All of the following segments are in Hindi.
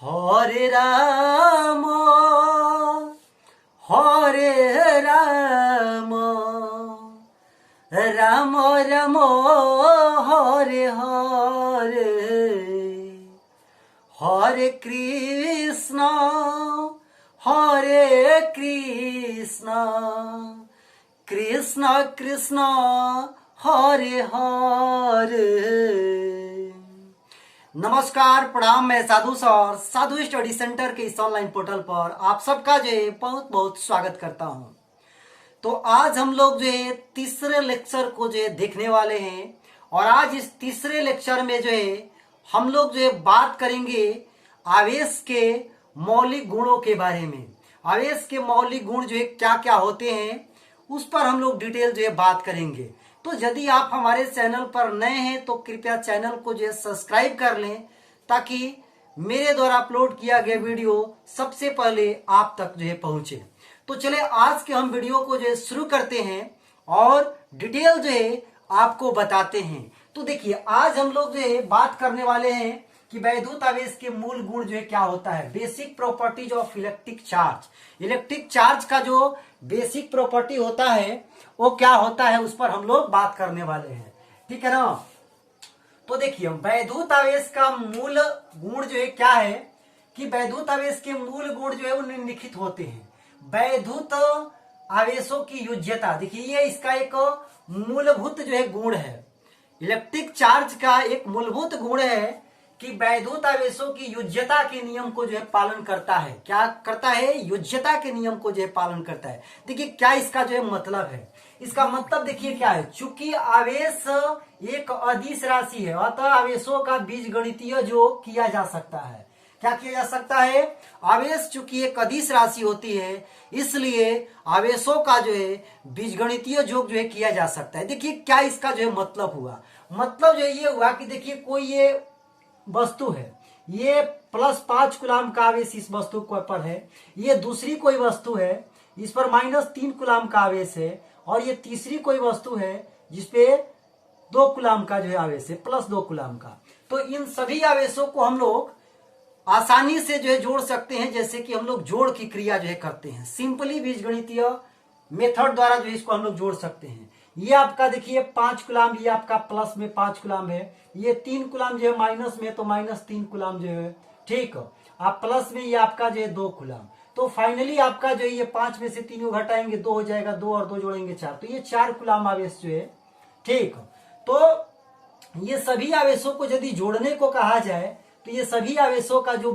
हरे राम राम राम हरे हरे, हरे कृष्ण कृष्ण कृष्ण हरे हरे। नमस्कार, प्रणाम। मैं साधु सर साधु स्टडी सेंटर के इस ऑनलाइन पोर्टल पर आप सबका जो है बहुत बहुत स्वागत करता हूं। तो आज हम लोग जो है तीसरे लेक्चर को जो है देखने वाले हैं और आज इस तीसरे लेक्चर में जो है हम लोग जो है बात करेंगे आवेश के मौलिक गुणों के बारे में। आवेश के मौलिक गुण जो है क्या क्या होते हैं उस पर हम लोग डिटेल जो है बात करेंगे। तो यदि आप हमारे चैनल पर नए हैं तो कृपया चैनल को जो है सब्सक्राइब कर लें ताकि मेरे द्वारा अपलोड किया गया वीडियो सबसे पहले आप तक जो है पहुंचे। तो चले आज के हम वीडियो को जो है शुरू करते हैं और डिटेल जो है आपको बताते हैं। तो देखिए आज हम लोग जो है बात करने वाले हैं कि वैद्युत आवेश के मूल गुण जो है क्या होता है, basic properties of electric charge. Electric charge का जो बेसिक प्रॉपर्टी होता है वो क्या होता है उस पर हम लोग बात करने वाले हैं, ठीक है ना। तो देखिए वैद्युत आवेश का मूल गुण जो है क्या है कि वैद्युत आवेश के मूल गुण जो है वो निम्नलिखित होते हैं। वैद्युत आवेशों की योज्यता, देखिए ये इसका एक मूलभूत जो है गुण है। इलेक्ट्रिक चार्ज का एक मूलभूत गुण है कि वैद्युत आवेशों की योज्यता के नियम को जो है पालन करता है। क्या करता है? योज्यता के नियम को जो है पालन करता है। देखिए क्या इसका जो है मतलब है, इसका मतलब देखिए क्या है, चूंकि आवेश एक अदिश राशि है अतः आवेशों का बीजगणितीय योग किया जा सकता है। क्या किया जा सकता है? आवेश चूंकि एक अदिश राशि होती है इसलिए आवेशों का जो है बीजगणितीय योग जो है किया जा सकता है। देखिए क्या इसका जो है मतलब हुआ, मतलब जो ये हुआ कि देखिए कोई ये वस्तु है, ये +5 कूलाम का आवेश इस वस्तु पर है, ये दूसरी कोई वस्तु है इस पर -3 कूलाम का आवेश है और ये तीसरी कोई वस्तु है जिसपे 2 कूलाम का जो है आवेश है, +2 कूलाम का। तो इन सभी आवेशों को हम लोग आसानी से जो है जोड़ सकते हैं, जैसे कि हम लोग जोड़ की क्रिया जो है करते हैं। सिंपली बीजगणितीय मेथड द्वारा जो है इसको हम लोग जोड़ सकते हैं। ये आपका देखिए 5 कूलाम, ये आपका प्लस में 5 कूलाम है, ये 3 कूलाम जो है माइनस में तो -3 कूलाम जो है, ठीक। आप प्लस में ये आपका जो है 2 कूलाम। तो फाइनली आपका जो है ये 5 में से 3 घटाएंगे 2 हो जाएगा, 2 और 2 जोड़ेंगे 4, तो ये 4 कूलाम आवेश जो है, ठीक। तो ये सभी आवेशों को यदि जोड़ने को कहा जाए तो ये सभी आवेशों का जो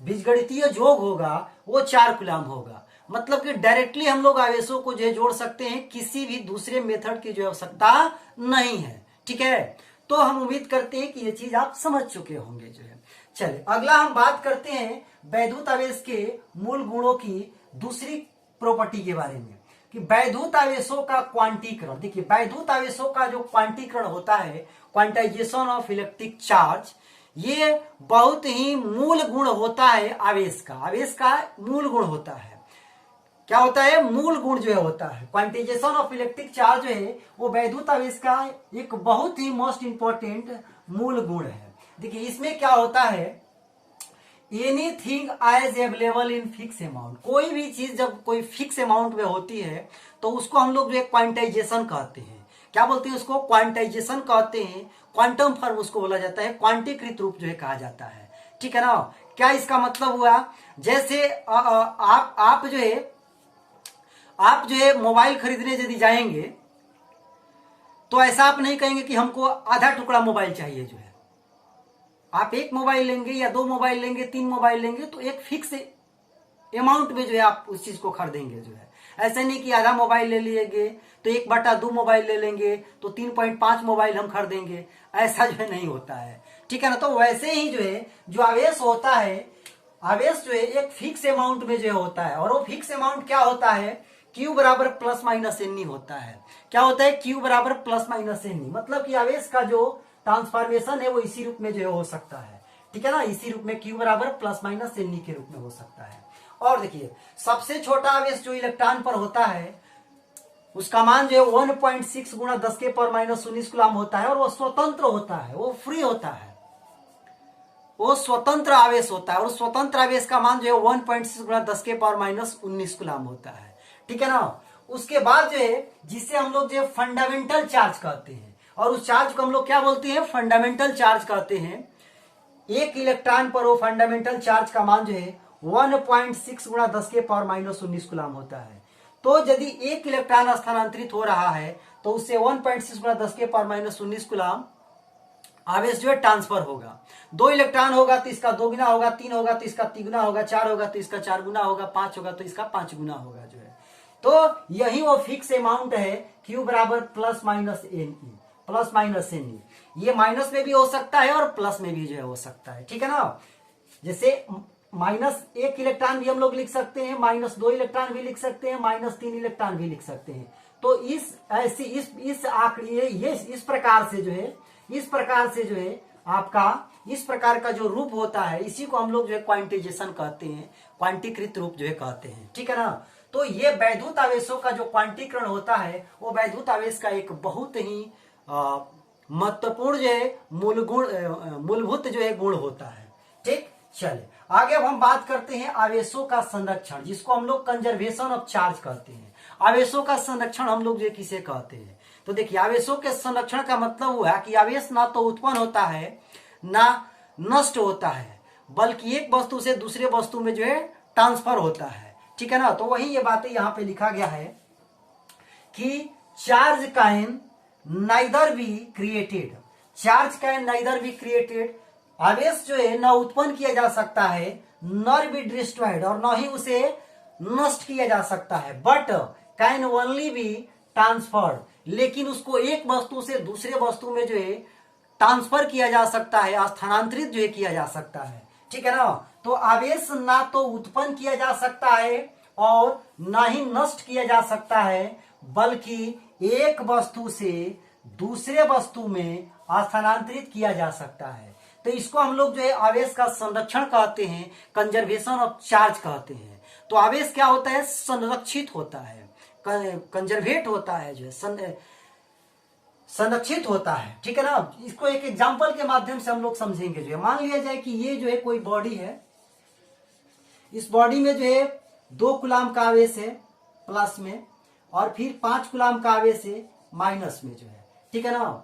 बीजगणितीय योग होगा वो 4 कूलाम होगा। मतलब कि डायरेक्टली हम लोग आवेशों को जो है जोड़ सकते हैं, किसी भी दूसरे मेथड की जो आवश्यकता नहीं है, ठीक है। तो हम उम्मीद करते हैं कि ये चीज आप समझ चुके होंगे जो है। चलिए अगला हम बात करते हैं वैद्युत आवेश के मूल गुणों की दूसरी प्रॉपर्टी के बारे में कि वैद्युत आवेशों का क्वांटीकरण। देखिए वैद्युत आवेशों का जो क्वांटीकरण होता है, क्वांटाइजेशन ऑफ इलेक्ट्रिक चार्ज, ये बहुत ही मूल गुण होता है आवेश का। आवेश का मूल गुण होता है, क्या होता है? मूल गुण जो है होता है क्वांटाइजेशन ऑफ इलेक्ट्रिक चार्ज जो है वो वैद्युत आवेश का एक बहुत ही मोस्ट इंपॉर्टेंट मूल गुण है। देखिए इसमें क्या होता है, anything as available in fix amount, कोई भी चीज जब कोई फिक्स अमाउंट में होती है तो उसको हम लोग जो है क्वांटाइजेशन कहते हैं। क्या बोलते हैं उसको? क्वांटाइजेशन कहते हैं। क्वांटम फॉर्म उसको बोला जाता है, क्वांटीकृत रूप जो है कहा जाता है, ठीक है ना। क्या इसका मतलब हुआ, जैसे आप जो है मोबाइल खरीदने यदि जाएंगे तो ऐसा आप नहीं कहेंगे कि हमको आधा टुकड़ा मोबाइल चाहिए जो है। आप एक मोबाइल लेंगे या 2 मोबाइल लेंगे, 3 मोबाइल लेंगे तो एक फिक्स अमाउंट में जो है आप उस चीज को खरीदेंगे जो है। ऐसा नहीं कि आधा मोबाइल ले लिएंगे तो 1/2 मोबाइल ले लेंगे तो 3.5 मोबाइल हम खरीदेंगे, ऐसा जो है नहीं होता है, ठीक है ना। तो वैसे ही जो है जो आवेश होता है, आवेश जो है एक फिक्स अमाउंट में जो होता है और वो फिक्स अमाउंट क्या होता है, Q बराबर +- होता है। क्या होता है? Q बराबर +- मतलब कि आवेश का जो ट्रांसफॉर्मेशन है वो इसी रूप में जो है हो सकता है, ठीक है ना। इसी रूप में Q बराबर +- के रूप में हो सकता है। और देखिए सबसे छोटा आवेश जो इलेक्ट्रॉन पर होता है उसका मान जो है 1.6 गुणा 10 के पावर -19 कूलाम होता है और वो स्वतंत्र होता है, वो फ्री होता है। वो स्वतंत्र आवेश होता है, और स्वतंत्र आवेश का मान जो है 1.6 गुणा 10 के पावर माइनस 19 कूलम होता है। ठीक है ना। उसके बाद जो है जिसे हम लोग जो है फंडामेंटल चार्ज कहते हैं, और उस चार्ज को हम लोग क्या बोलते हैं, फंडामेंटल चार्ज कहते हैं। एक इलेक्ट्रॉन पर वो फंडामेंटल चार्ज का मान जो है 1.6 गुणा 10 के पावर माइनस 19 कूलम होता है। तो यदि एक इलेक्ट्रॉन स्थानांतरित हो रहा है तो उससे 1.6 गुणा 10 के पावर माइनस 19 कूलम आवेश जो है ट्रांसफर होगा। 2 इलेक्ट्रॉन होगा तो इसका 2 गुना होगा, 3 होगा तो इसका 3 गुना होगा, 4 होगा तो इसका 4 गुना होगा, 5 होगा तो इसका 5 गुना होगा जो है। तो यही वो फिक्स अमाउंट है Q बराबर plus minus n e, plus minus n e. ये माइनस में भी हो सकता है और प्लस में भी जो है हो सकता है। ठीक है ना। जैसे माइनस 1 इलेक्ट्रॉन भी हम लोग लिख सकते हैं, माइनस 2 इलेक्ट्रॉन भी लिख सकते हैं, माइनस 3 इलेक्ट्रॉन भी लिख सकते हैं। तो इस आंकड़े ये इस प्रकार से जो है आपका इस प्रकार का जो रूप होता है, इसी को हम लोग जो है क्वांटिजेशन कहते हैं, क्वांटीकृत रूप जो है कहते हैं। ठीक है ना। तो ये वैद्युत आवेशों का जो क्वांटीकरण होता है वो वैद्युत आवेश का एक बहुत ही महत्वपूर्ण जो है मूलभूत जो है गुण होता है। ठीक, चले आगे अब हम बात करते हैं आवेशों का संरक्षण, जिसको हम लोग कंजर्वेशन ऑफ चार्ज कहते हैं। आवेशों का संरक्षण हम लोग जो किसे कहते हैं, तो देखिए आवेशों के संरक्षण का मतलब हुआ कि आवेश ना तो उत्पन्न होता है ना नष्ट होता है, बल्कि एक वस्तु से दूसरे वस्तु में जो है ट्रांसफर होता है। ठीक है ना। तो वही ये बातें यहाँ पे लिखा गया है कि charge can neither be created, charge can neither be created, आवेश जो है न उत्पन्न किया जा सकता है नॉर बी डिस्ट्रॉयड, और न ही उसे नष्ट किया जा सकता है, but can only be transferred, लेकिन उसको एक वस्तु से दूसरे वस्तु में जो है ट्रांसफर किया जा सकता है, स्थानांतरित जो है किया जा सकता है। ठीक है ना। तो आवेश ना तो उत्पन्न किया जा सकता है और ना ही नष्ट किया जा सकता है, बल्कि एक वस्तु से दूसरे वस्तु में स्थानांतरित किया जा सकता है। तो इसको हम लोग जो है आवेश का संरक्षण कहते हैं, कंजर्वेशन ऑफ चार्ज कहते हैं। तो आवेश क्या होता है, संरक्षित होता है, कंजर्वेट होता है, जो है संरक्षित होता है। ठीक है ना। इसको एक एग्जांपल के माध्यम से हम लोग समझेंगे। जो है मान लिया जाए कि ये जो है कोई बॉडी है, इस बॉडी में जो है 2 कूलम का आवेश है प्लस में, और फिर 5 कूलम का आवेश है माइनस में जो है। ठीक है ना।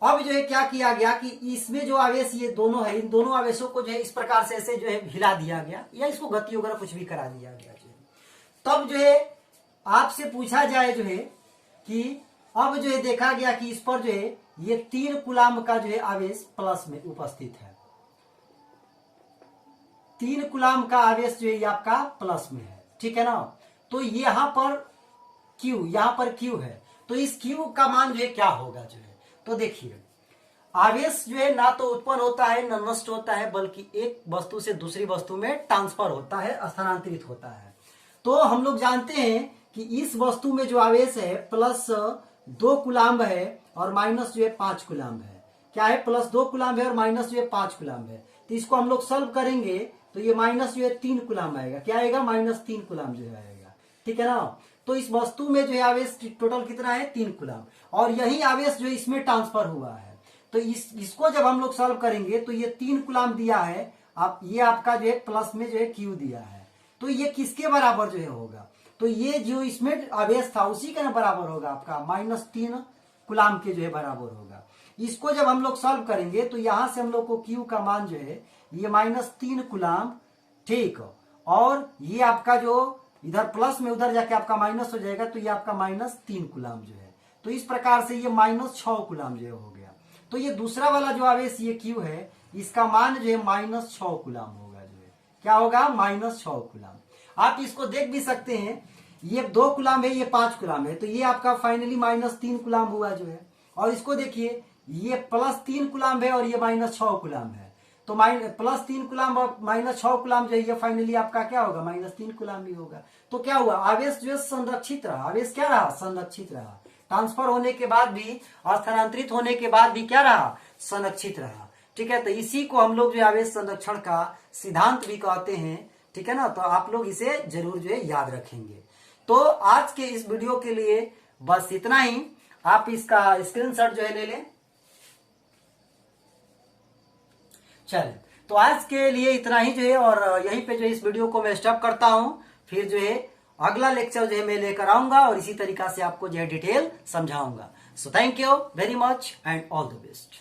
अब जो है क्या किया गया कि इसमें जो आवेश ये दोनों है, इन दोनों आवेशों को जो है इस प्रकार से ऐसे जो है हिला दिया गया, या इसको गति वगैरह कुछ भी करा दिया गया जो है। तब जो है आपसे पूछा जाए जो है कि अब जो है देखा गया कि इस पर जो है ये 3 कूलम का जो है आवेश प्लस में उपस्थित है, 3 कूलम का आवेश जो है आपका प्लस में है। ठीक है ना। तो यहाँ पर Q है, तो इस Q का मान जो है क्या होगा जो है, तो देखिए आवेश जो है ना तो उत्पन्न होता है न नष्ट होता है, बल्कि एक वस्तु से दूसरी वस्तु में ट्रांसफर होता है, स्थानांतरित होता है। तो हम लोग जानते हैं कि इस वस्तु में जो आवेश है प्लस 2 कूलम है और माइनस जो है 5 कूलम है। क्या है, प्लस 2 कूलम है और माइनस जो है 5 कूलम है। तो इसको हम लोग सॉल्व करेंगे तो ये माइनस जो है 3 कूलम आएगा। क्या आएगा, माइनस 3 कूलम जो है आएगा। ठीक है ना। तो इस वस्तु में जो है आवेश टोटल कितना है, 3 कूलम, और यही आवेश जो है इसमें ट्रांसफर हुआ है। तो इसको जब हम लोग सॉल्व करेंगे तो ये 3 कूलम दिया है, आप ये आपका जो है प्लस में जो है Q दिया है, तो ये किसके बराबर जो है होगा, तो ये जो इसमें आवेश था उसी के बराबर होगा, आपका -3 कूलम के जो है बराबर होगा। इसको जब हम लोग सॉल्व करेंगे तो यहां से हम लोग को Q का मान जो है ये -3 कूलम, ठीक, और ये आपका जो इधर प्लस में उधर जाके आपका माइनस हो जाएगा, तो ये आपका -3 कूलम जो है। तो इस प्रकार से ये -6 कूलम जो हो गया। तो ये दूसरा वाला जो आवेश ये Q है, इसका मान जो है -6 कूलम होगा जो है। क्या होगा, -6 कूलम। आप इसको देख भी सकते हैं, ये 2 कूलम है, ये 5 कूलम है, तो ये आपका फाइनली -3 कूलम हुआ जो है। और इसको देखिए, ये +3 कूलम है और ये -6 कूलम है, तो +3 कूलम और -6 कूलम जो है ये फाइनली आपका क्या होगा, -3 कूलम भी होगा। तो क्या हुआ, आवेश जो है संरक्षित रहा। आवेश क्या रहा, संरक्षित रहा। ट्रांसफर होने के बाद भी, स्थानांतरित होने के बाद भी क्या रहा, संरक्षित रहा। ठीक है। तो इसी को हम लोग जो आवेश संरक्षण का सिद्धांत भी कहते हैं। ठीक है ना। तो आप लोग इसे जरूर जो है याद रखेंगे। तो आज के इस वीडियो के लिए बस इतना ही। आप इसका स्क्रीनशॉट जो है ले लें। चलिए, तो आज के लिए इतना ही जो है, और यहीं पे जो है इस वीडियो को मैं स्टॉप करता हूं। फिर जो है अगला लेक्चर जो है मैं लेकर आऊंगा और इसी तरीका से आपको जो है डिटेल समझाऊंगा। So thank you very much and all the best.